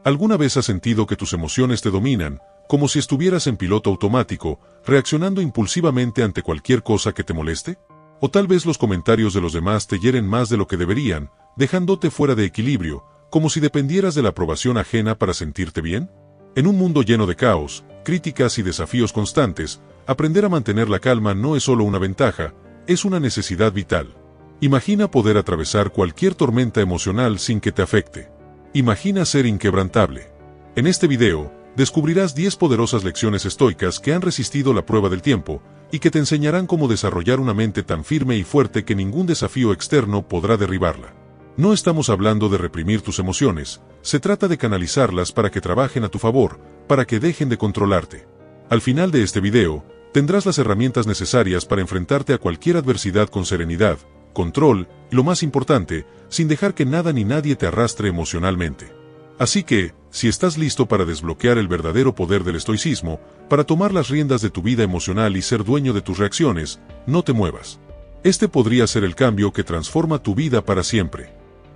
¿Alguna vez has sentido que tus emociones te dominan, como si estuvieras en piloto automático, reaccionando impulsivamente ante cualquier cosa que te moleste? O tal vez los comentarios de los demás te hieren más de lo que deberían, dejándote fuera de equilibrio, como si dependieras de la aprobación ajena para sentirte bien. En un mundo lleno de caos, críticas y desafíos constantes, aprender a mantener la calma no es solo una ventaja, es una necesidad vital. Imagina poder atravesar cualquier tormenta emocional sin que te afecte. Imagina ser inquebrantable. En este video, descubrirás 10 poderosas lecciones estoicas que han resistido la prueba del tiempo y que te enseñarán cómo desarrollar una mente tan firme y fuerte que ningún desafío externo podrá derribarla. No estamos hablando de reprimir tus emociones, se trata de canalizarlas para que trabajen a tu favor, para que dejen de controlarte. Al final de este video, tendrás las herramientas necesarias para enfrentarte a cualquier adversidad con serenidad, control y, lo más importante, sin dejar que nada ni nadie te arrastre emocionalmente. Así que, si estás listo para desbloquear el verdadero poder del estoicismo, para tomar las riendas de tu vida emocional y ser dueño de tus reacciones, no te muevas. Este podría ser el cambio que transforma tu vida para siempre.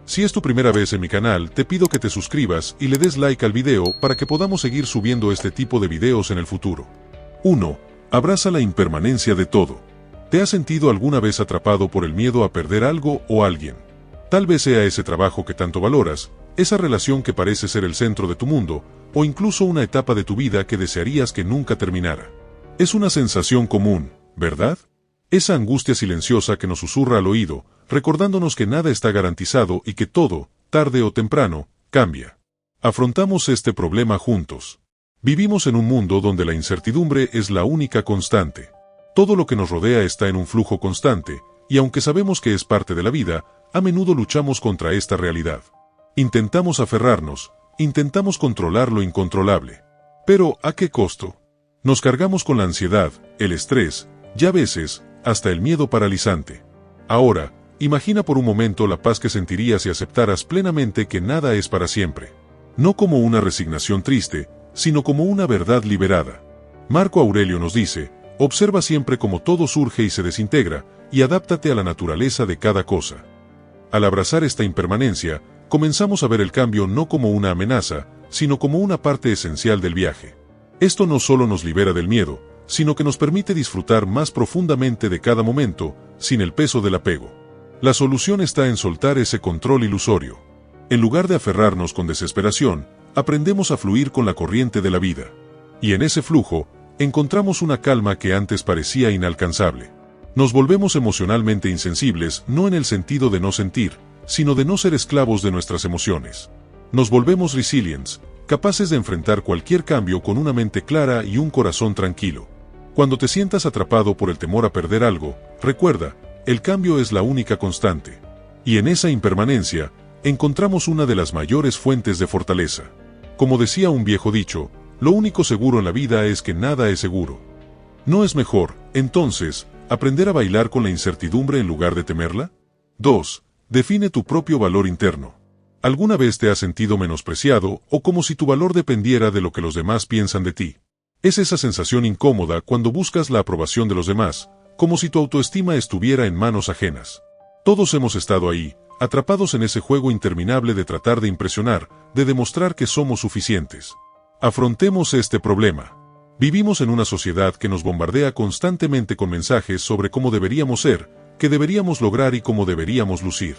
Si es tu primera vez en mi canal, te pido que te suscribas y le des like al video para que podamos seguir subiendo este tipo de videos en el futuro. 1. Abraza la impermanencia de todo. ¿Te has sentido alguna vez atrapado por el miedo a perder algo o alguien? Tal vez sea ese trabajo que tanto valoras, esa relación que parece ser el centro de tu mundo, o incluso una etapa de tu vida que desearías que nunca terminara. Es una sensación común, ¿verdad? Esa angustia silenciosa que nos susurra al oído, recordándonos que nada está garantizado y que todo, tarde o temprano, cambia. Afrontamos este problema juntos. Vivimos en un mundo donde la incertidumbre es la única constante. Todo lo que nos rodea está en un flujo constante, y aunque sabemos que es parte de la vida, a menudo luchamos contra esta realidad. Intentamos aferrarnos, intentamos controlar lo incontrolable. Pero, ¿a qué costo? Nos cargamos con la ansiedad, el estrés, y a veces, hasta el miedo paralizante. Ahora, imagina por un momento la paz que sentirías si aceptaras plenamente que nada es para siempre. No como una resignación triste, sino como una verdad liberada. Marco Aurelio nos dice, observa siempre cómo todo surge y se desintegra, y adáptate a la naturaleza de cada cosa. Al abrazar esta impermanencia, comenzamos a ver el cambio no como una amenaza, sino como una parte esencial del viaje. Esto no solo nos libera del miedo, sino que nos permite disfrutar más profundamente de cada momento, sin el peso del apego. La solución está en soltar ese control ilusorio. En lugar de aferrarnos con desesperación, aprendemos a fluir con la corriente de la vida. Y en ese flujo, encontramos una calma que antes parecía inalcanzable. Nos volvemos emocionalmente insensibles, no en el sentido de no sentir, sino de no ser esclavos de nuestras emociones. Nos volvemos resilientes, capaces de enfrentar cualquier cambio con una mente clara y un corazón tranquilo. Cuando te sientas atrapado por el temor a perder algo, recuerda, el cambio es la única constante. Y en esa impermanencia, encontramos una de las mayores fuentes de fortaleza. Como decía un viejo dicho, lo único seguro en la vida es que nada es seguro. ¿No es mejor, entonces, aprender a bailar con la incertidumbre en lugar de temerla? 2. Define tu propio valor interno. ¿Alguna vez te has sentido menospreciado o como si tu valor dependiera de lo que los demás piensan de ti? Es esa sensación incómoda cuando buscas la aprobación de los demás, como si tu autoestima estuviera en manos ajenas. Todos hemos estado ahí, atrapados en ese juego interminable de tratar de impresionar, de demostrar que somos suficientes. Afrontemos este problema. Vivimos en una sociedad que nos bombardea constantemente con mensajes sobre cómo deberíamos ser, qué deberíamos lograr y cómo deberíamos lucir.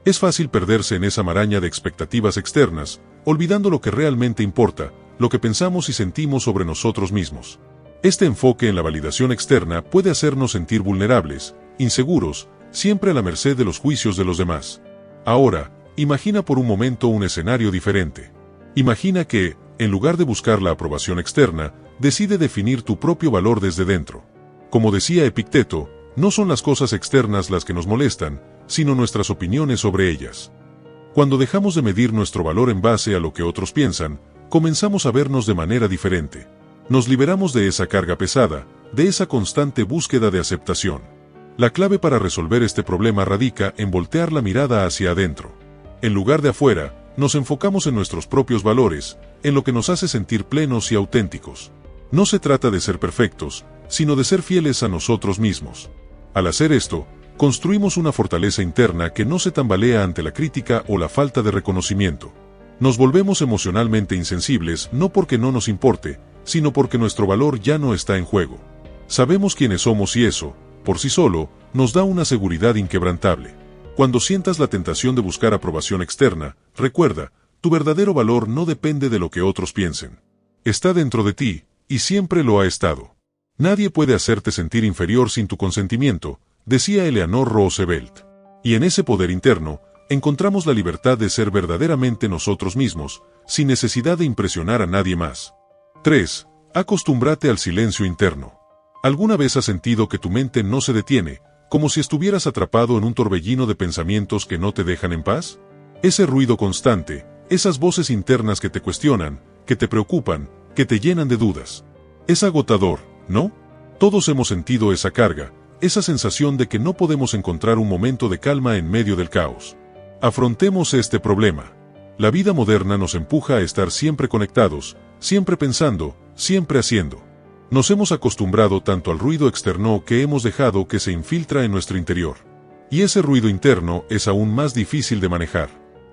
Es fácil perderse en esa maraña de expectativas externas, olvidando lo que realmente importa, lo que pensamos y sentimos sobre nosotros mismos. Este enfoque en la validación externa puede hacernos sentir vulnerables, inseguros, siempre a la merced de los juicios de los demás. Ahora, imagina por un momento un escenario diferente. Imagina que, en lugar de buscar la aprobación externa, decide definir tu propio valor desde dentro. Como decía Epicteto, no son las cosas externas las que nos molestan, sino nuestras opiniones sobre ellas. Cuando dejamos de medir nuestro valor en base a lo que otros piensan, comenzamos a vernos de manera diferente. Nos liberamos de esa carga pesada, de esa constante búsqueda de aceptación. La clave para resolver este problema radica en voltear la mirada hacia adentro. En lugar de afuera, nos enfocamos en nuestros propios valores, en lo que nos hace sentir plenos y auténticos. No se trata de ser perfectos, sino de ser fieles a nosotros mismos. Al hacer esto, construimos una fortaleza interna que no se tambalea ante la crítica o la falta de reconocimiento. Nos volvemos emocionalmente insensibles no porque no nos importe, sino porque nuestro valor ya no está en juego. Sabemos quiénes somos y eso, por sí solo, nos da una seguridad inquebrantable. Cuando sientas la tentación de buscar aprobación externa, recuerda, tu verdadero valor no depende de lo que otros piensen. Está dentro de ti, y siempre lo ha estado. Nadie puede hacerte sentir inferior sin tu consentimiento, decía Eleanor Roosevelt. Y en ese poder interno, encontramos la libertad de ser verdaderamente nosotros mismos, sin necesidad de impresionar a nadie más. 3. Acostúmbrate al silencio interno. ¿Alguna vez has sentido que tu mente no se detiene, como si estuvieras atrapado en un torbellino de pensamientos que no te dejan en paz? Ese ruido constante, esas voces internas que te cuestionan, que te preocupan, que te llenan de dudas. Es agotador, ¿no? Todos hemos sentido esa carga, esa sensación de que no podemos encontrar un momento de calma en medio del caos. Afrontemos este problema. La vida moderna nos empuja a estar siempre conectados, siempre pensando, siempre haciendo. Nos hemos acostumbrado tanto al ruido externo que hemos dejado que se infiltra en nuestro interior. Y ese ruido interno es aún más difícil de manejar.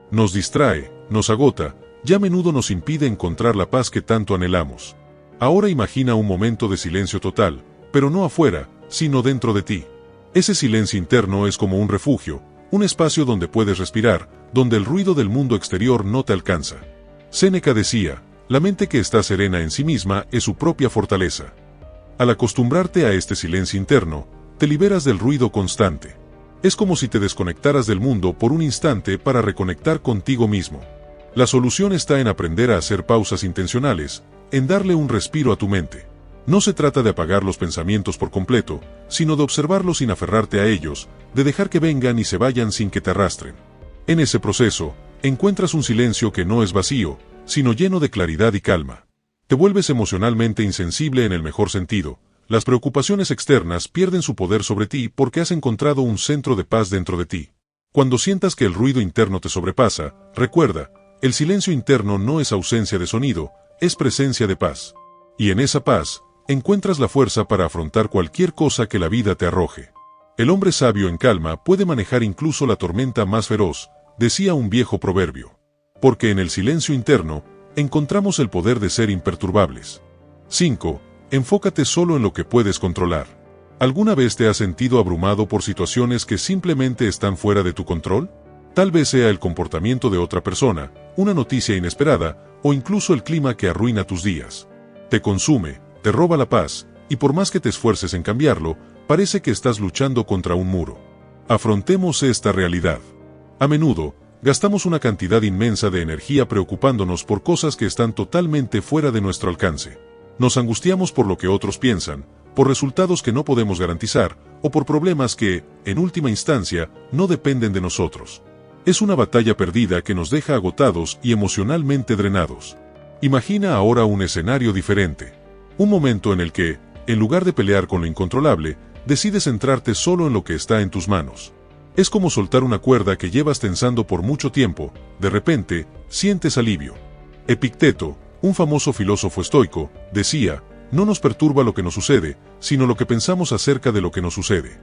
Nos distrae, nos agota, y a menudo nos impide encontrar la paz que tanto anhelamos. Ahora imagina un momento de silencio total, pero no afuera, sino dentro de ti. Ese silencio interno es como un refugio, un espacio donde puedes respirar, donde el ruido del mundo exterior no te alcanza. Séneca decía, la mente que está serena en sí misma es su propia fortaleza. Al acostumbrarte a este silencio interno, te liberas del ruido constante. Es como si te desconectaras del mundo por un instante para reconectar contigo mismo. La solución está en aprender a hacer pausas intencionales, en darle un respiro a tu mente. No se trata de apagar los pensamientos por completo, sino de observarlos sin aferrarte a ellos, de dejar que vengan y se vayan sin que te arrastren. En ese proceso, encuentras un silencio que no es vacío, sino lleno de claridad y calma. Te vuelves emocionalmente insensible en el mejor sentido. Las preocupaciones externas pierden su poder sobre ti porque has encontrado un centro de paz dentro de ti. Cuando sientas que el ruido interno te sobrepasa, recuerda, el silencio interno no es ausencia de sonido, es presencia de paz. Y en esa paz, encuentras la fuerza para afrontar cualquier cosa que la vida te arroje. El hombre sabio en calma puede manejar incluso la tormenta más feroz, decía un viejo proverbio. Porque en el silencio interno, encontramos el poder de ser imperturbables. 5. Enfócate solo en lo que puedes controlar. ¿Alguna vez te has sentido abrumado por situaciones que simplemente están fuera de tu control? Tal vez sea el comportamiento de otra persona, una noticia inesperada, o incluso el clima que arruina tus días. Te consume, te roba la paz, y por más que te esfuerces en cambiarlo, parece que estás luchando contra un muro. Afrontemos esta realidad. A menudo, gastamos una cantidad inmensa de energía preocupándonos por cosas que están totalmente fuera de nuestro alcance. Nos angustiamos por lo que otros piensan, por resultados que no podemos garantizar, o por problemas que, en última instancia, no dependen de nosotros. Es una batalla perdida que nos deja agotados y emocionalmente drenados. Imagina ahora un escenario diferente. Un momento en el que, en lugar de pelear con lo incontrolable, decides centrarte solo en lo que está en tus manos. Es como soltar una cuerda que llevas tensando por mucho tiempo, de repente, sientes alivio. Epicteto, un famoso filósofo estoico, decía, no nos perturba lo que nos sucede, sino lo que pensamos acerca de lo que nos sucede.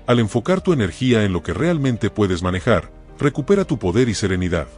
Al enfocar tu energía en lo que realmente puedes manejar, recupera tu poder y serenidad.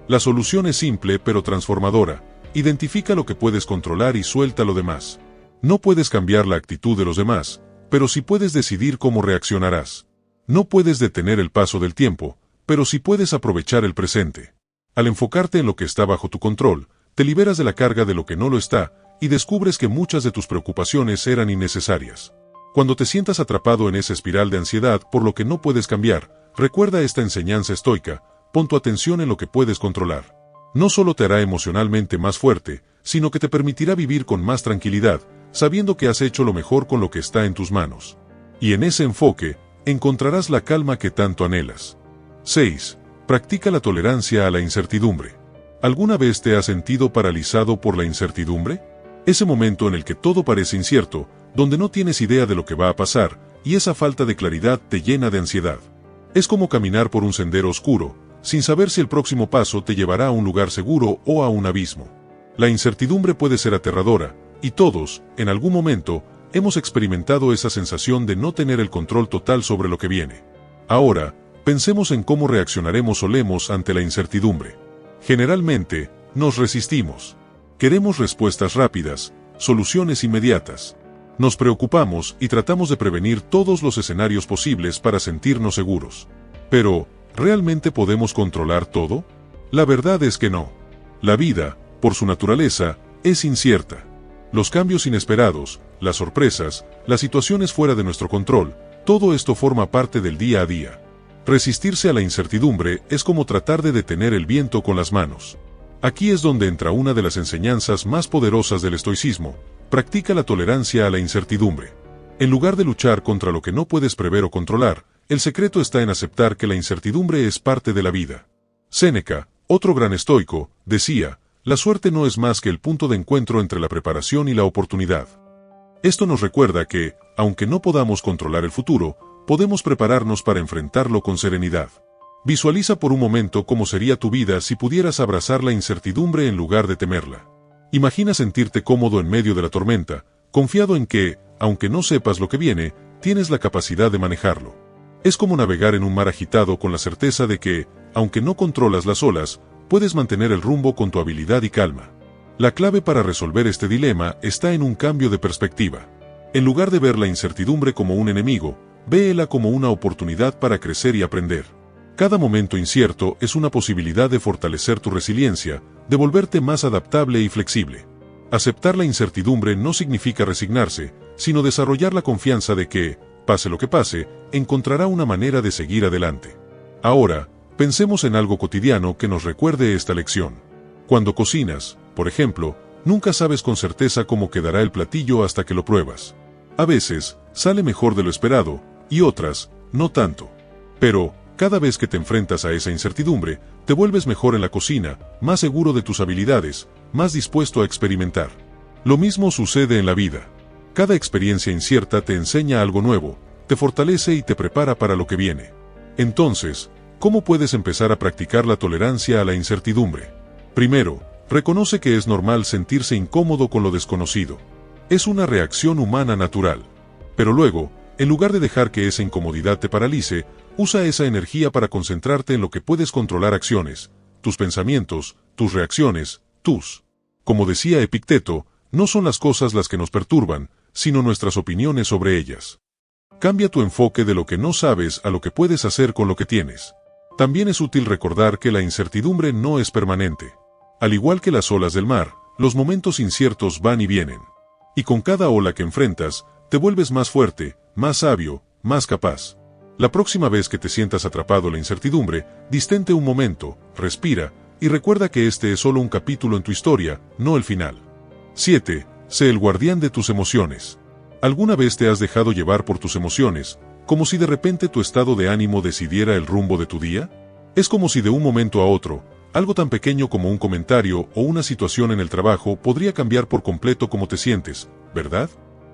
La solución es simple pero transformadora. Identifica lo que puedes controlar y suelta lo demás. No puedes cambiar la actitud de los demás, pero sí puedes decidir cómo reaccionarás. No puedes detener el paso del tiempo, pero sí puedes aprovechar el presente. Al enfocarte en lo que está bajo tu control, te liberas de la carga de lo que no lo está, y descubres que muchas de tus preocupaciones eran innecesarias. Cuando te sientas atrapado en esa espiral de ansiedad por lo que no puedes cambiar, recuerda esta enseñanza estoica, pon tu atención en lo que puedes controlar. No solo te hará emocionalmente más fuerte, sino que te permitirá vivir con más tranquilidad, sabiendo que has hecho lo mejor con lo que está en tus manos. Y en ese enfoque, encontrarás la calma que tanto anhelas. 6. Practica la tolerancia a la incertidumbre. ¿Alguna vez te has sentido paralizado por la incertidumbre? Ese momento en el que todo parece incierto, donde no tienes idea de lo que va a pasar, y esa falta de claridad te llena de ansiedad. Es como caminar por un sendero oscuro, sin saber si el próximo paso te llevará a un lugar seguro o a un abismo. La incertidumbre puede ser aterradora, y todos, en algún momento, hemos experimentado esa sensación de no tener el control total sobre lo que viene. Ahora, pensemos en cómo reaccionaremos o lemos ante la incertidumbre. Generalmente, nos resistimos. Queremos respuestas rápidas, soluciones inmediatas. Nos preocupamos y tratamos de prevenir todos los escenarios posibles para sentirnos seguros. Pero, ¿realmente podemos controlar todo? La verdad es que no. La vida, por su naturaleza, es incierta. Los cambios inesperados, las sorpresas, las situaciones fuera de nuestro control, todo esto forma parte del día a día. Resistirse a la incertidumbre es como tratar de detener el viento con las manos. Aquí es donde entra una de las enseñanzas más poderosas del estoicismo: practica la tolerancia a la incertidumbre. En lugar de luchar contra lo que no puedes prever o controlar, el secreto está en aceptar que la incertidumbre es parte de la vida. Séneca, otro gran estoico, decía: la suerte no es más que el punto de encuentro entre la preparación y la oportunidad. Esto nos recuerda que, aunque no podamos controlar el futuro, podemos prepararnos para enfrentarlo con serenidad. Visualiza por un momento cómo sería tu vida si pudieras abrazar la incertidumbre en lugar de temerla. Imagina sentirte cómodo en medio de la tormenta, confiado en que, aunque no sepas lo que viene, tienes la capacidad de manejarlo. Es como navegar en un mar agitado con la certeza de que, aunque no controlas las olas, puedes mantener el rumbo con tu habilidad y calma. La clave para resolver este dilema está en un cambio de perspectiva. En lugar de ver la incertidumbre como un enemigo, véela como una oportunidad para crecer y aprender. Cada momento incierto es una posibilidad de fortalecer tu resiliencia, de volverte más adaptable y flexible. Aceptar la incertidumbre no significa resignarse, sino desarrollar la confianza de que, pase lo que pase, encontrará una manera de seguir adelante. Ahora, pensemos en algo cotidiano que nos recuerde esta lección. Cuando cocinas, por ejemplo, nunca sabes con certeza cómo quedará el platillo hasta que lo pruebas. A veces, sale mejor de lo esperado, y otras, no tanto. Pero, cada vez que te enfrentas a esa incertidumbre, te vuelves mejor en la cocina, más seguro de tus habilidades, más dispuesto a experimentar. Lo mismo sucede en la vida. Cada experiencia incierta te enseña algo nuevo, te fortalece y te prepara para lo que viene. Entonces, ¿cómo puedes empezar a practicar la tolerancia a la incertidumbre? Primero, reconoce que es normal sentirse incómodo con lo desconocido. Es una reacción humana natural. Pero luego, en lugar de dejar que esa incomodidad te paralice, usa esa energía para concentrarte en lo que puedes controlar: acciones, tus pensamientos, tus reacciones, Como decía Epicteto, no son las cosas las que nos perturban, sino nuestras opiniones sobre ellas. Cambia tu enfoque de lo que no sabes a lo que puedes hacer con lo que tienes. También es útil recordar que la incertidumbre no es permanente. Al igual que las olas del mar, los momentos inciertos van y vienen. Y con cada ola que enfrentas, te vuelves más fuerte, más sabio, más capaz. La próxima vez que te sientas atrapado en la incertidumbre, distente un momento, respira, y recuerda que este es solo un capítulo en tu historia, no el final. 7. Sé el guardián de tus emociones. ¿Alguna vez te has dejado llevar por tus emociones, como si de repente tu estado de ánimo decidiera el rumbo de tu día? Es como si de un momento a otro, algo tan pequeño como un comentario o una situación en el trabajo podría cambiar por completo cómo te sientes, ¿verdad?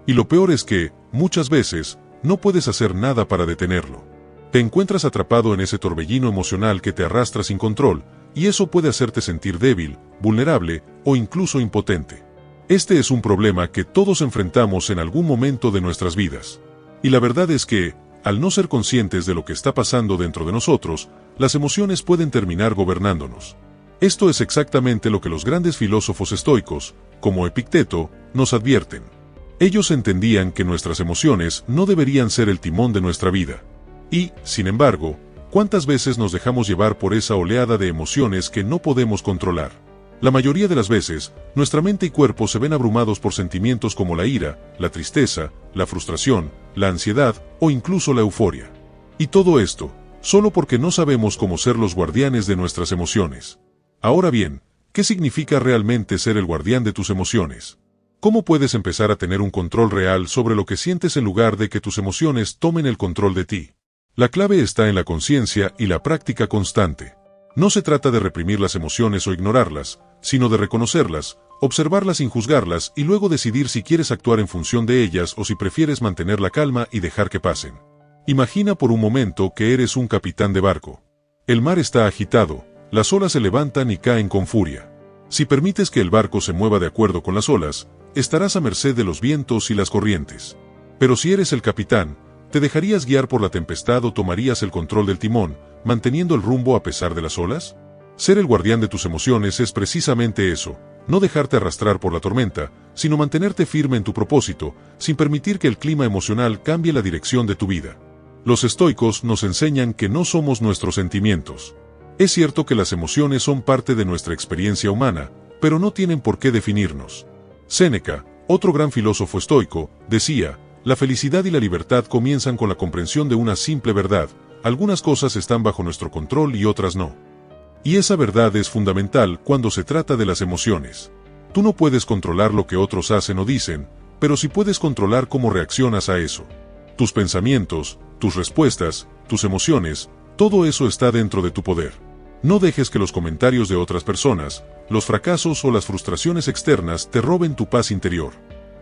Y lo peor es que, muchas veces, no puedes hacer nada para detenerlo. Te encuentras atrapado en ese torbellino emocional que te arrastra sin control, y eso puede hacerte sentir débil, vulnerable o incluso impotente. Este es un problema que todos enfrentamos en algún momento de nuestras vidas. Y la verdad es que, al no ser conscientes de lo que está pasando dentro de nosotros, las emociones pueden terminar gobernándonos. Esto es exactamente lo que los grandes filósofos estoicos, como Epicteto, nos advierten. Ellos entendían que nuestras emociones no deberían ser el timón de nuestra vida. Y, sin embargo, ¿cuántas veces nos dejamos llevar por esa oleada de emociones que no podemos controlar? La mayoría de las veces, nuestra mente y cuerpo se ven abrumados por sentimientos como la ira, la tristeza, la frustración, la ansiedad o incluso la euforia. Y todo esto, solo porque no sabemos cómo ser los guardianes de nuestras emociones. Ahora bien, ¿qué significa realmente ser el guardián de tus emociones? ¿Cómo puedes empezar a tener un control real sobre lo que sientes en lugar de que tus emociones tomen el control de ti? La clave está en la conciencia y la práctica constante. No se trata de reprimir las emociones o ignorarlas, sino de reconocerlas, observarlas sin juzgarlas y luego decidir si quieres actuar en función de ellas o si prefieres mantener la calma y dejar que pasen. Imagina por un momento que eres un capitán de barco. El mar está agitado, las olas se levantan y caen con furia. Si permites que el barco se mueva de acuerdo con las olas, estarás a merced de los vientos y las corrientes. Pero si eres el capitán, ¿te dejarías guiar por la tempestad o tomarías el control del timón, manteniendo el rumbo a pesar de las olas? Ser el guardián de tus emociones es precisamente eso, no dejarte arrastrar por la tormenta, sino mantenerte firme en tu propósito, sin permitir que el clima emocional cambie la dirección de tu vida. Los estoicos nos enseñan que no somos nuestros sentimientos. Es cierto que las emociones son parte de nuestra experiencia humana, pero no tienen por qué definirnos. Séneca, otro gran filósofo estoico, decía, la felicidad y la libertad comienzan con la comprensión de una simple verdad, algunas cosas están bajo nuestro control y otras no. Y esa verdad es fundamental cuando se trata de las emociones. Tú no puedes controlar lo que otros hacen o dicen, pero sí puedes controlar cómo reaccionas a eso. Tus pensamientos, tus respuestas, tus emociones, todo eso está dentro de tu poder. No dejes que los comentarios de otras personas, los fracasos o las frustraciones externas te roben tu paz interior.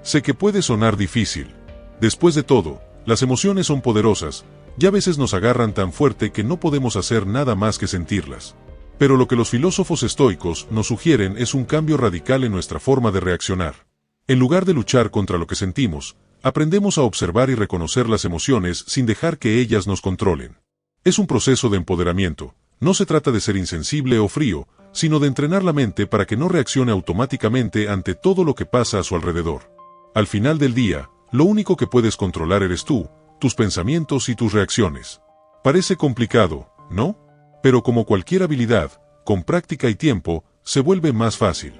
Sé que puede sonar difícil. Después de todo, las emociones son poderosas, y a veces nos agarran tan fuerte que no podemos hacer nada más que sentirlas. Pero lo que los filósofos estoicos nos sugieren es un cambio radical en nuestra forma de reaccionar. En lugar de luchar contra lo que sentimos, aprendemos a observar y reconocer las emociones sin dejar que ellas nos controlen. Es un proceso de empoderamiento. No se trata de ser insensible o frío, sino de entrenar la mente para que no reaccione automáticamente ante todo lo que pasa a su alrededor. Al final del día, lo único que puedes controlar eres tú, tus pensamientos y tus reacciones. Parece complicado, ¿no? Pero como cualquier habilidad, con práctica y tiempo, se vuelve más fácil.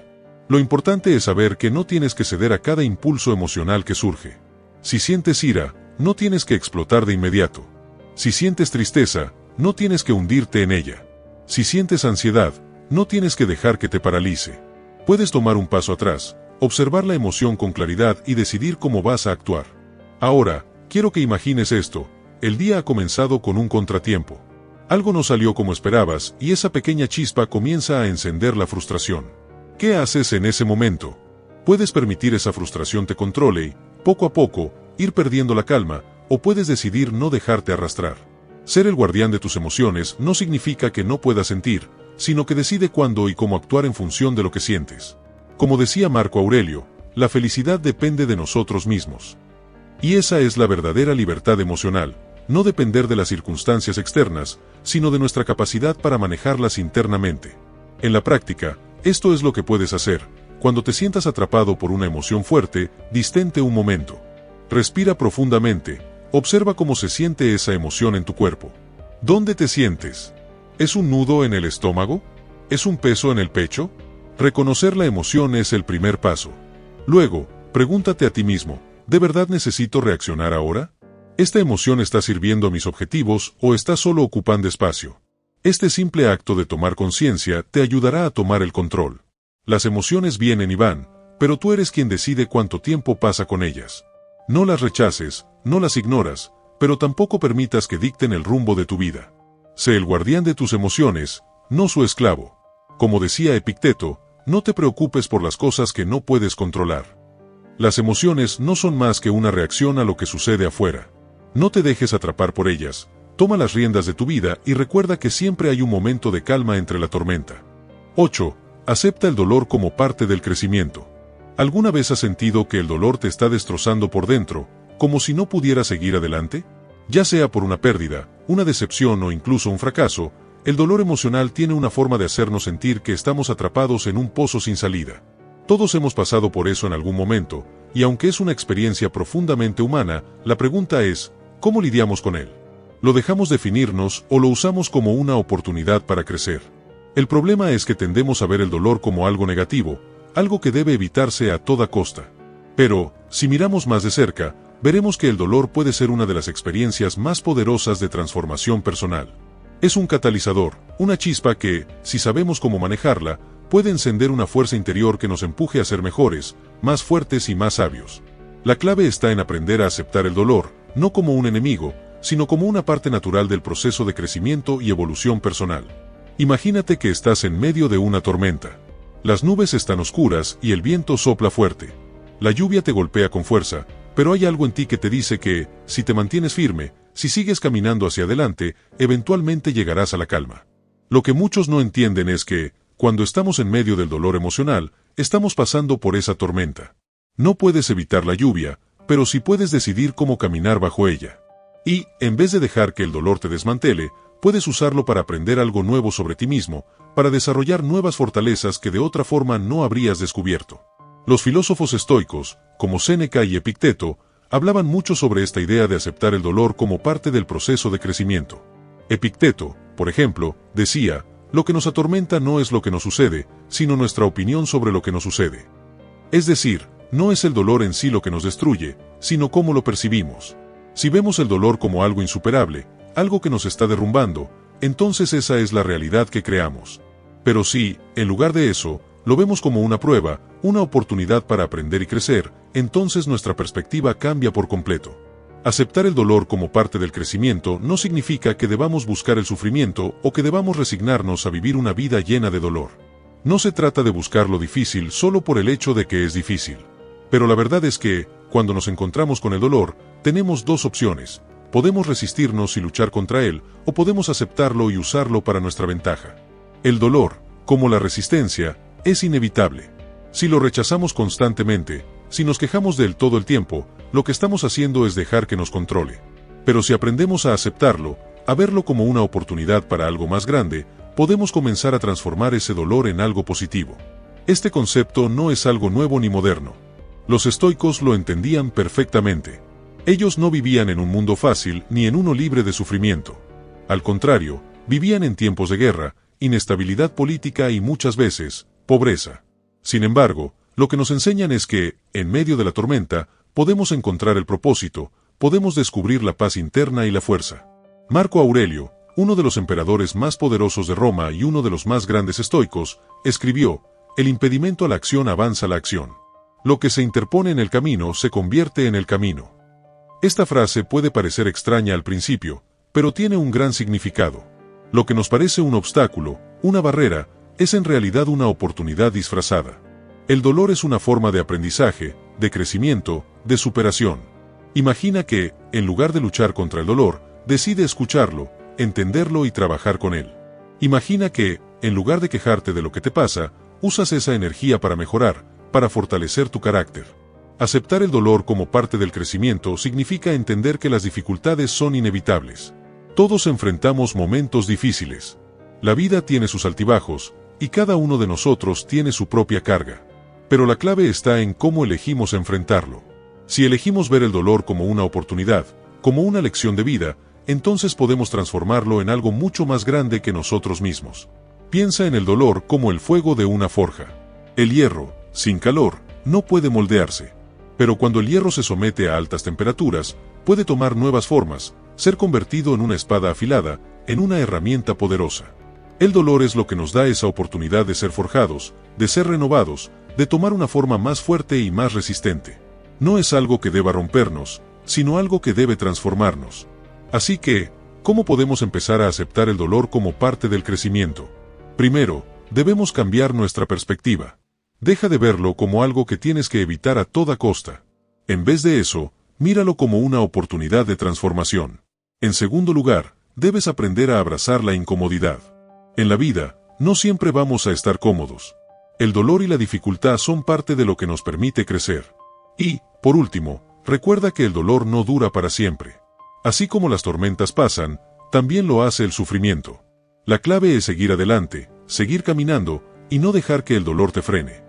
Lo importante es saber que no tienes que ceder a cada impulso emocional que surge. Si sientes ira, no tienes que explotar de inmediato. Si sientes tristeza, no tienes que hundirte en ella. Si sientes ansiedad, no tienes que dejar que te paralice. Puedes tomar un paso atrás, observar la emoción con claridad y decidir cómo vas a actuar. Ahora, quiero que imagines esto, el día ha comenzado con un contratiempo. Algo no salió como esperabas y esa pequeña chispa comienza a encender la frustración. ¿Qué haces en ese momento? Puedes permitir esa frustración te controle y, poco a poco, ir perdiendo la calma, o puedes decidir no dejarte arrastrar. Ser el guardián de tus emociones no significa que no puedas sentir, sino que decide cuándo y cómo actuar en función de lo que sientes. Como decía Marco Aurelio, la felicidad depende de nosotros mismos. Y esa es la verdadera libertad emocional, no depender de las circunstancias externas, sino de nuestra capacidad para manejarlas internamente. En la práctica, esto es lo que puedes hacer. Cuando te sientas atrapado por una emoción fuerte, distente un momento. Respira profundamente, observa cómo se siente esa emoción en tu cuerpo. ¿Dónde te sientes? ¿Es un nudo en el estómago? ¿Es un peso en el pecho? Reconocer la emoción es el primer paso. Luego, pregúntate a ti mismo, ¿de verdad necesito reaccionar ahora? ¿Esta emoción está sirviendo a mis objetivos o está solo ocupando espacio? Este simple acto de tomar conciencia te ayudará a tomar el control. Las emociones vienen y van, pero tú eres quien decide cuánto tiempo pasa con ellas. No las rechaces, no las ignoras, pero tampoco permitas que dicten el rumbo de tu vida. Sé el guardián de tus emociones, no su esclavo. Como decía Epicteto, no te preocupes por las cosas que no puedes controlar. Las emociones no son más que una reacción a lo que sucede afuera. No te dejes atrapar por ellas, toma las riendas de tu vida y recuerda que siempre hay un momento de calma entre la tormenta. 8. Acepta el dolor como parte del crecimiento. ¿Alguna vez has sentido que el dolor te está destrozando por dentro, como si no pudieras seguir adelante? Ya sea por una pérdida, una decepción o incluso un fracaso, el dolor emocional tiene una forma de hacernos sentir que estamos atrapados en un pozo sin salida. Todos hemos pasado por eso en algún momento, y aunque es una experiencia profundamente humana, la pregunta es, ¿cómo lidiamos con él? ¿Lo dejamos definirnos o lo usamos como una oportunidad para crecer? El problema es que tendemos a ver el dolor como algo negativo, algo que debe evitarse a toda costa. Pero, si miramos más de cerca, veremos que el dolor puede ser una de las experiencias más poderosas de transformación personal. Es un catalizador, una chispa que, si sabemos cómo manejarla, puede encender una fuerza interior que nos empuje a ser mejores, más fuertes y más sabios. La clave está en aprender a aceptar el dolor, no como un enemigo, sino como una parte natural del proceso de crecimiento y evolución personal. Imagínate que estás en medio de una tormenta. Las nubes están oscuras y el viento sopla fuerte. La lluvia te golpea con fuerza, pero hay algo en ti que te dice que, si te mantienes firme, si sigues caminando hacia adelante, eventualmente llegarás a la calma. Lo que muchos no entienden es que, cuando estamos en medio del dolor emocional, estamos pasando por esa tormenta. No puedes evitar la lluvia, pero sí puedes decidir cómo caminar bajo ella. Y, en vez de dejar que el dolor te desmantele, puedes usarlo para aprender algo nuevo sobre ti mismo, para desarrollar nuevas fortalezas que de otra forma no habrías descubierto. Los filósofos estoicos, como Séneca y Epicteto, hablaban mucho sobre esta idea de aceptar el dolor como parte del proceso de crecimiento. Epicteto, por ejemplo, decía: lo que nos atormenta no es lo que nos sucede, sino nuestra opinión sobre lo que nos sucede. Es decir, no es el dolor en sí lo que nos destruye, sino cómo lo percibimos. Si vemos el dolor como algo insuperable, algo que nos está derrumbando, entonces esa es la realidad que creamos. Pero si, en lugar de eso, lo vemos como una prueba, una oportunidad para aprender y crecer, entonces nuestra perspectiva cambia por completo. Aceptar el dolor como parte del crecimiento no significa que debamos buscar el sufrimiento o que debamos resignarnos a vivir una vida llena de dolor. No se trata de buscar lo difícil solo por el hecho de que es difícil. Pero la verdad es que, cuando nos encontramos con el dolor, tenemos dos opciones: podemos resistirnos y luchar contra él, o podemos aceptarlo y usarlo para nuestra ventaja. El dolor, como la resistencia, es inevitable. Si lo rechazamos constantemente, si nos quejamos de él todo el tiempo, lo que estamos haciendo es dejar que nos controle. Pero si aprendemos a aceptarlo, a verlo como una oportunidad para algo más grande, podemos comenzar a transformar ese dolor en algo positivo. Este concepto no es algo nuevo ni moderno. Los estoicos lo entendían perfectamente. Ellos no vivían en un mundo fácil ni en uno libre de sufrimiento. Al contrario, vivían en tiempos de guerra, inestabilidad política y muchas veces, pobreza. Sin embargo, lo que nos enseñan es que, en medio de la tormenta, podemos encontrar el propósito, podemos descubrir la paz interna y la fuerza. Marco Aurelio, uno de los emperadores más poderosos de Roma y uno de los más grandes estoicos, escribió: el impedimento a la acción avanza la acción. Lo que se interpone en el camino se convierte en el camino. Esta frase puede parecer extraña al principio, pero tiene un gran significado. Lo que nos parece un obstáculo, una barrera, es en realidad una oportunidad disfrazada. El dolor es una forma de aprendizaje, de crecimiento, de superación. Imagina que, en lugar de luchar contra el dolor, decide escucharlo, entenderlo y trabajar con él. Imagina que, en lugar de quejarte de lo que te pasa, usas esa energía para mejorar, para fortalecer tu carácter. Aceptar el dolor como parte del crecimiento significa entender que las dificultades son inevitables. Todos enfrentamos momentos difíciles. La vida tiene sus altibajos, y cada uno de nosotros tiene su propia carga. Pero la clave está en cómo elegimos enfrentarlo. Si elegimos ver el dolor como una oportunidad, como una lección de vida, entonces podemos transformarlo en algo mucho más grande que nosotros mismos. Piensa en el dolor como el fuego de una forja. El hierro, sin calor, no puede moldearse. Pero cuando el hierro se somete a altas temperaturas, puede tomar nuevas formas, ser convertido en una espada afilada, en una herramienta poderosa. El dolor es lo que nos da esa oportunidad de ser forjados, de ser renovados, de tomar una forma más fuerte y más resistente. No es algo que deba rompernos, sino algo que debe transformarnos. Así que, ¿cómo podemos empezar a aceptar el dolor como parte del crecimiento? Primero, debemos cambiar nuestra perspectiva. Deja de verlo como algo que tienes que evitar a toda costa. En vez de eso, míralo como una oportunidad de transformación. En segundo lugar, debes aprender a abrazar la incomodidad. En la vida, no siempre vamos a estar cómodos. El dolor y la dificultad son parte de lo que nos permite crecer. Y, por último, recuerda que el dolor no dura para siempre. Así como las tormentas pasan, también lo hace el sufrimiento. La clave es seguir adelante, seguir caminando, y no dejar que el dolor te frene.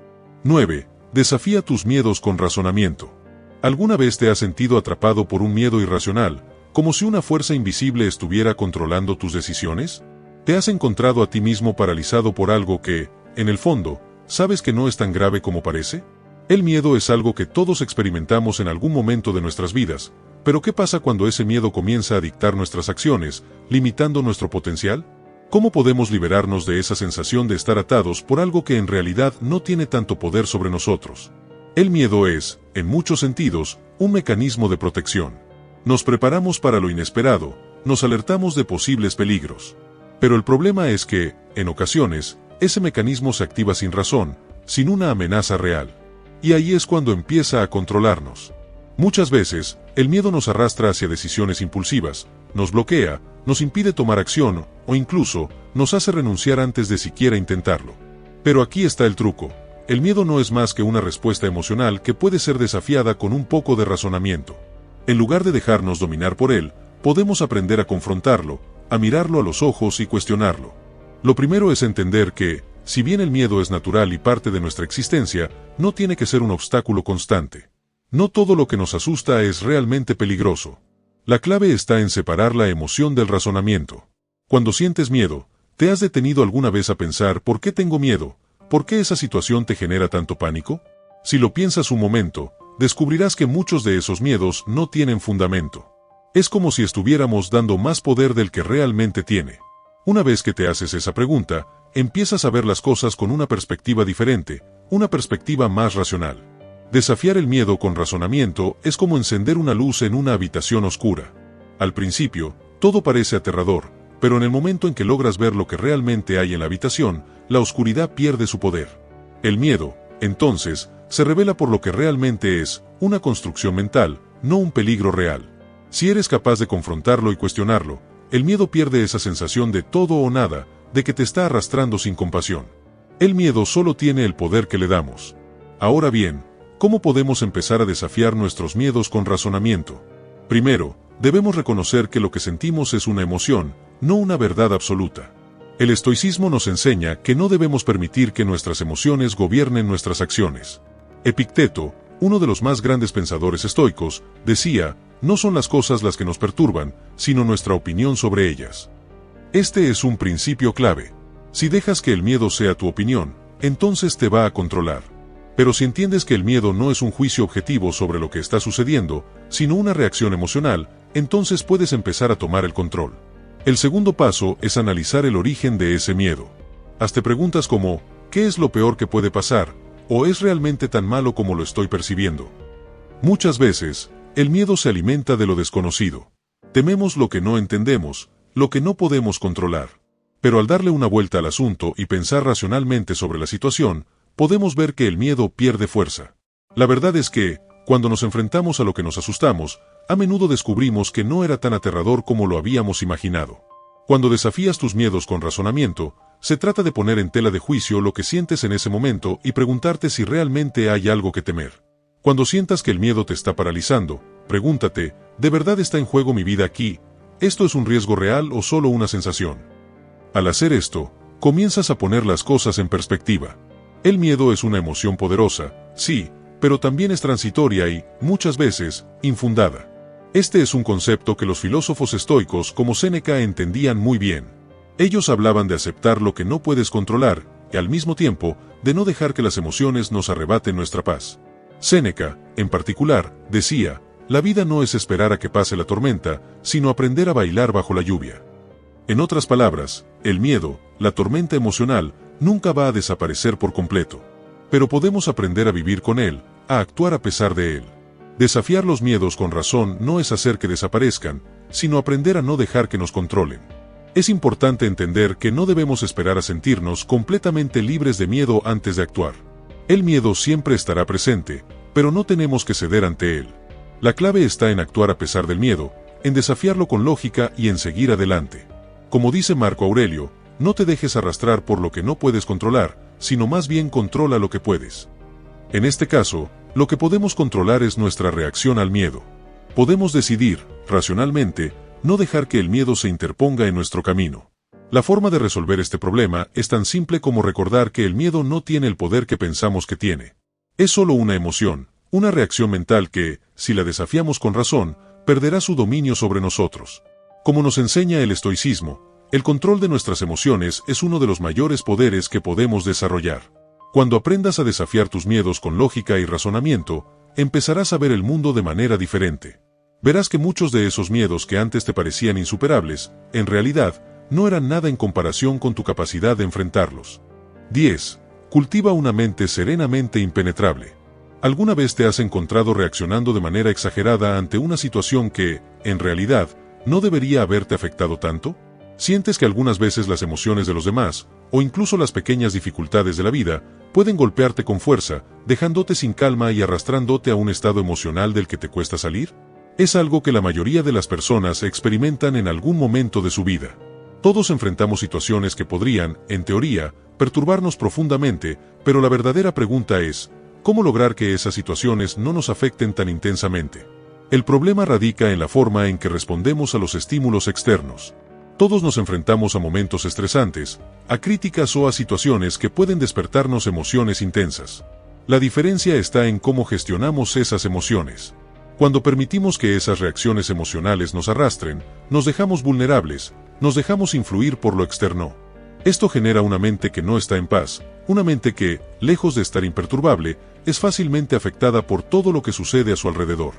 9. Desafía tus miedos con razonamiento. ¿Alguna vez te has sentido atrapado por un miedo irracional, como si una fuerza invisible estuviera controlando tus decisiones? ¿Te has encontrado a ti mismo paralizado por algo que, en el fondo, sabes que no es tan grave como parece? El miedo es algo que todos experimentamos en algún momento de nuestras vidas, pero ¿qué pasa cuando ese miedo comienza a dictar nuestras acciones, limitando nuestro potencial? ¿Cómo podemos liberarnos de esa sensación de estar atados por algo que en realidad no tiene tanto poder sobre nosotros? El miedo es, en muchos sentidos, un mecanismo de protección. Nos preparamos para lo inesperado, nos alertamos de posibles peligros. Pero el problema es que, en ocasiones, ese mecanismo se activa sin razón, sin una amenaza real. Y ahí es cuando empieza a controlarnos. Muchas veces, el miedo nos arrastra hacia decisiones impulsivas, nos bloquea, nos impide tomar acción, o incluso, nos hace renunciar antes de siquiera intentarlo. Pero aquí está el truco. El miedo no es más que una respuesta emocional que puede ser desafiada con un poco de razonamiento. En lugar de dejarnos dominar por él, podemos aprender a confrontarlo, a mirarlo a los ojos y cuestionarlo. Lo primero es entender que, si bien el miedo es natural y parte de nuestra existencia, no tiene que ser un obstáculo constante. No todo lo que nos asusta es realmente peligroso. La clave está en separar la emoción del razonamiento. Cuando sientes miedo, ¿te has detenido alguna vez a pensar por qué tengo miedo? ¿Por qué esa situación te genera tanto pánico? Si lo piensas un momento, descubrirás que muchos de esos miedos no tienen fundamento. Es como si estuviéramos dando más poder del que realmente tiene. Una vez que te haces esa pregunta, empiezas a ver las cosas con una perspectiva diferente, una perspectiva más racional. Desafiar el miedo con razonamiento es como encender una luz en una habitación oscura. Al principio, todo parece aterrador, pero en el momento en que logras ver lo que realmente hay en la habitación, la oscuridad pierde su poder. El miedo, entonces, se revela por lo que realmente es, una construcción mental, no un peligro real. Si eres capaz de confrontarlo y cuestionarlo, el miedo pierde esa sensación de todo o nada, de que te está arrastrando sin compasión. El miedo solo tiene el poder que le damos. Ahora bien, ¿cómo podemos empezar a desafiar nuestros miedos con razonamiento? Primero, debemos reconocer que lo que sentimos es una emoción, no una verdad absoluta. El estoicismo nos enseña que no debemos permitir que nuestras emociones gobiernen nuestras acciones. Epicteto, uno de los más grandes pensadores estoicos, decía, no son las cosas las que nos perturban, sino nuestra opinión sobre ellas. Este es un principio clave. Si dejas que el miedo sea tu opinión, entonces te va a controlar. Pero si entiendes que el miedo no es un juicio objetivo sobre lo que está sucediendo, sino una reacción emocional, entonces puedes empezar a tomar el control. El segundo paso es analizar el origen de ese miedo. Hazte preguntas como, ¿qué es lo peor que puede pasar? ¿O es realmente tan malo como lo estoy percibiendo? Muchas veces, el miedo se alimenta de lo desconocido. Tememos lo que no entendemos, lo que no podemos controlar. Pero al darle una vuelta al asunto y pensar racionalmente sobre la situación, podemos ver que el miedo pierde fuerza. La verdad es que, cuando nos enfrentamos a lo que nos asustamos, a menudo descubrimos que no era tan aterrador como lo habíamos imaginado. Cuando desafías tus miedos con razonamiento, se trata de poner en tela de juicio lo que sientes en ese momento y preguntarte si realmente hay algo que temer. Cuando sientas que el miedo te está paralizando, pregúntate, ¿de verdad está en juego mi vida aquí? ¿Esto es un riesgo real o solo una sensación? Al hacer esto, comienzas a poner las cosas en perspectiva. El miedo es una emoción poderosa, sí, pero también es transitoria y, muchas veces, infundada. Este es un concepto que los filósofos estoicos como Séneca entendían muy bien. Ellos hablaban de aceptar lo que no puedes controlar, y al mismo tiempo, de no dejar que las emociones nos arrebaten nuestra paz. Séneca, en particular, decía, la vida no es esperar a que pase la tormenta, sino aprender a bailar bajo la lluvia. En otras palabras, el miedo, la tormenta emocional, nunca va a desaparecer por completo. Pero podemos aprender a vivir con él, a actuar a pesar de él. Desafiar los miedos con razón no es hacer que desaparezcan, sino aprender a no dejar que nos controlen. Es importante entender que no debemos esperar a sentirnos completamente libres de miedo antes de actuar. El miedo siempre estará presente, pero no tenemos que ceder ante él. La clave está en actuar a pesar del miedo, en desafiarlo con lógica y en seguir adelante. Como dice Marco Aurelio, no te dejes arrastrar por lo que no puedes controlar, sino más bien controla lo que puedes. En este caso, lo que podemos controlar es nuestra reacción al miedo. Podemos decidir, racionalmente, no dejar que el miedo se interponga en nuestro camino. La forma de resolver este problema es tan simple como recordar que el miedo no tiene el poder que pensamos que tiene. Es solo una emoción, una reacción mental que, si la desafiamos con razón, perderá su dominio sobre nosotros. Como nos enseña el estoicismo, el control de nuestras emociones es uno de los mayores poderes que podemos desarrollar. Cuando aprendas a desafiar tus miedos con lógica y razonamiento, empezarás a ver el mundo de manera diferente. Verás que muchos de esos miedos que antes te parecían insuperables, en realidad, no eran nada en comparación con tu capacidad de enfrentarlos. 10. Cultiva una mente serenamente impenetrable. ¿Alguna vez te has encontrado reaccionando de manera exagerada ante una situación que, en realidad, no debería haberte afectado tanto? ¿Sientes que algunas veces las emociones de los demás, o incluso las pequeñas dificultades de la vida, pueden golpearte con fuerza, dejándote sin calma y arrastrándote a un estado emocional del que te cuesta salir? Es algo que la mayoría de las personas experimentan en algún momento de su vida. Todos enfrentamos situaciones que podrían, en teoría, perturbarnos profundamente, pero la verdadera pregunta es, ¿cómo lograr que esas situaciones no nos afecten tan intensamente? El problema radica en la forma en que respondemos a los estímulos externos. Todos nos enfrentamos a momentos estresantes, a críticas o a situaciones que pueden despertarnos emociones intensas. La diferencia está en cómo gestionamos esas emociones. Cuando permitimos que esas reacciones emocionales nos arrastren, nos dejamos vulnerables, nos dejamos influir por lo externo. Esto genera una mente que no está en paz, una mente que, lejos de estar imperturbable, es fácilmente afectada por todo lo que sucede a su alrededor.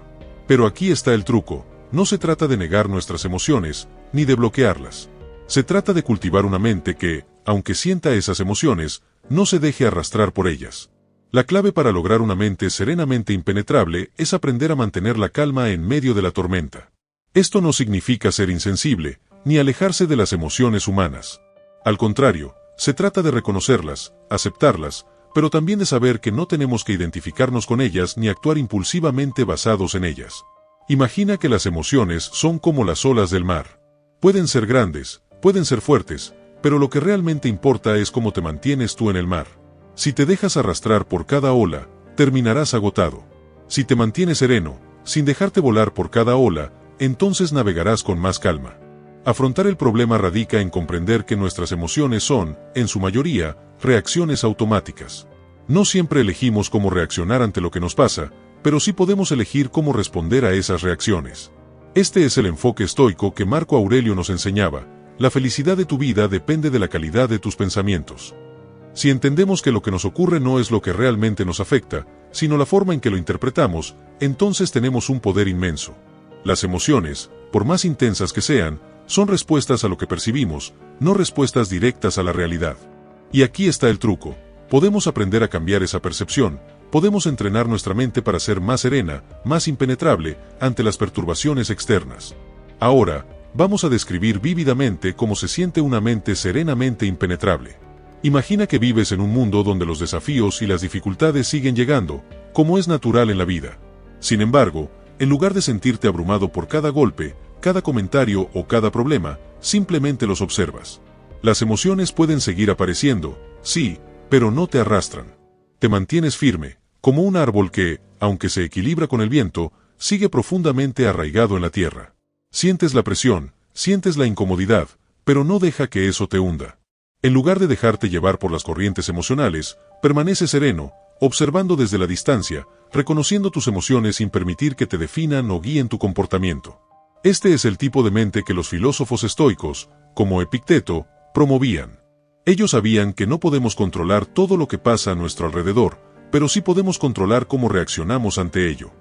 Pero aquí está el truco: no se trata de negar nuestras emociones, ni de bloquearlas. Se trata de cultivar una mente que, aunque sienta esas emociones, no se deje arrastrar por ellas. La clave para lograr una mente serenamente impenetrable es aprender a mantener la calma en medio de la tormenta. Esto no significa ser insensible, ni alejarse de las emociones humanas. Al contrario, se trata de reconocerlas, aceptarlas, pero también de saber que no tenemos que identificarnos con ellas ni actuar impulsivamente basados en ellas. Imagina que las emociones son como las olas del mar. Pueden ser grandes, pueden ser fuertes, pero lo que realmente importa es cómo te mantienes tú en el mar. Si te dejas arrastrar por cada ola, terminarás agotado. Si te mantienes sereno, sin dejarte volar por cada ola, entonces navegarás con más calma. Afrontar el problema radica en comprender que nuestras emociones son, en su mayoría, reacciones automáticas. No siempre elegimos cómo reaccionar ante lo que nos pasa, pero sí podemos elegir cómo responder a esas reacciones. Este es el enfoque estoico que Marco Aurelio nos enseñaba: la felicidad de tu vida depende de la calidad de tus pensamientos. Si entendemos que lo que nos ocurre no es lo que realmente nos afecta, sino la forma en que lo interpretamos, entonces tenemos un poder inmenso. Las emociones, por más intensas que sean, son respuestas a lo que percibimos, no respuestas directas a la realidad. Y aquí está el truco: podemos aprender a cambiar esa percepción, podemos entrenar nuestra mente para ser más serena, más impenetrable, ante las perturbaciones externas. Ahora, vamos a describir vívidamente cómo se siente una mente serenamente impenetrable. Imagina que vives en un mundo donde los desafíos y las dificultades siguen llegando, como es natural en la vida. Sin embargo, en lugar de sentirte abrumado por cada golpe, cada comentario o cada problema, simplemente los observas. Las emociones pueden seguir apareciendo, sí, pero no te arrastran. Te mantienes firme, como un árbol que, aunque se equilibra con el viento, sigue profundamente arraigado en la tierra. Sientes la presión, sientes la incomodidad, pero no deja que eso te hunda. En lugar de dejarte llevar por las corrientes emocionales, permanece sereno, observando desde la distancia, reconociendo tus emociones sin permitir que te definan o guíen tu comportamiento. Este es el tipo de mente que los filósofos estoicos, como Epicteto, promovían. Ellos sabían que no podemos controlar todo lo que pasa a nuestro alrededor, pero sí podemos controlar cómo reaccionamos ante ello.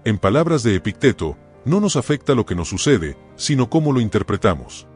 En palabras de Epicteto, no nos afecta lo que nos sucede, sino cómo lo interpretamos.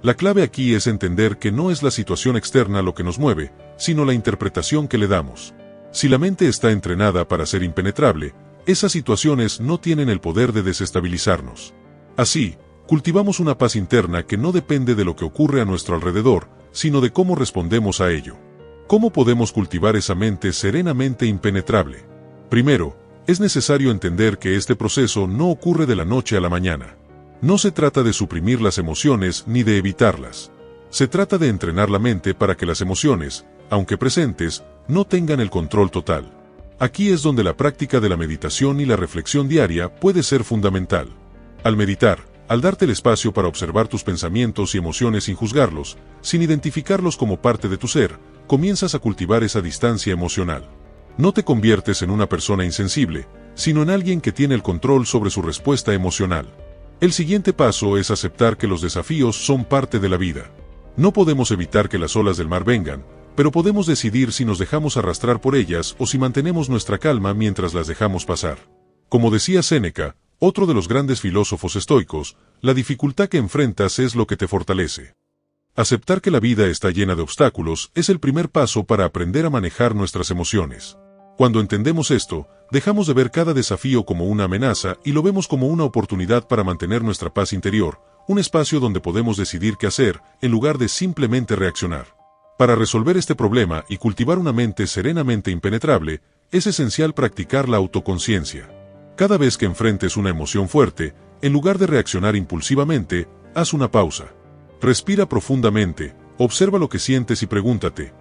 La clave aquí es entender que no es la situación externa lo que nos mueve, sino la interpretación que le damos. Si la mente está entrenada para ser impenetrable, esas situaciones no tienen el poder de desestabilizarnos. Así, cultivamos una paz interna que no depende de lo que ocurre a nuestro alrededor, sino de cómo respondemos a ello. ¿Cómo podemos cultivar esa mente serenamente impenetrable? Primero, es necesario entender que este proceso no ocurre de la noche a la mañana. No se trata de suprimir las emociones ni de evitarlas. Se trata de entrenar la mente para que las emociones, aunque presentes, no tengan el control total. Aquí es donde la práctica de la meditación y la reflexión diaria puede ser fundamental. Al meditar, al darte el espacio para observar tus pensamientos y emociones sin juzgarlos, sin identificarlos como parte de tu ser, comienzas a cultivar esa distancia emocional. No te conviertes en una persona insensible, sino en alguien que tiene el control sobre su respuesta emocional. El siguiente paso es aceptar que los desafíos son parte de la vida. No podemos evitar que las olas del mar vengan, pero podemos decidir si nos dejamos arrastrar por ellas o si mantenemos nuestra calma mientras las dejamos pasar. Como decía Séneca, otro de los grandes filósofos estoicos, la dificultad que enfrentas es lo que te fortalece. Aceptar que la vida está llena de obstáculos es el primer paso para aprender a manejar nuestras emociones. Cuando entendemos esto, dejamos de ver cada desafío como una amenaza y lo vemos como una oportunidad para mantener nuestra paz interior, un espacio donde podemos decidir qué hacer, en lugar de simplemente reaccionar. Para resolver este problema y cultivar una mente serenamente impenetrable, es esencial practicar la autoconciencia. Cada vez que enfrentes una emoción fuerte, en lugar de reaccionar impulsivamente, haz una pausa. Respira profundamente, observa lo que sientes y pregúntate: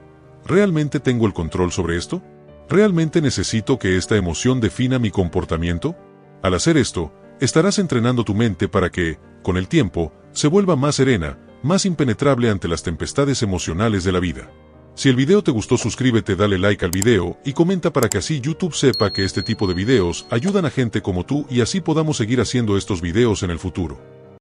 ¿realmente tengo el control sobre esto? ¿Realmente necesito que esta emoción defina mi comportamiento? Al hacer esto, estarás entrenando tu mente para que, con el tiempo, se vuelva más serena, más impenetrable ante las tempestades emocionales de la vida. Si el video te gustó, suscríbete, dale like al video y comenta para que así YouTube sepa que este tipo de videos ayudan a gente como tú y así podamos seguir haciendo estos videos en el futuro.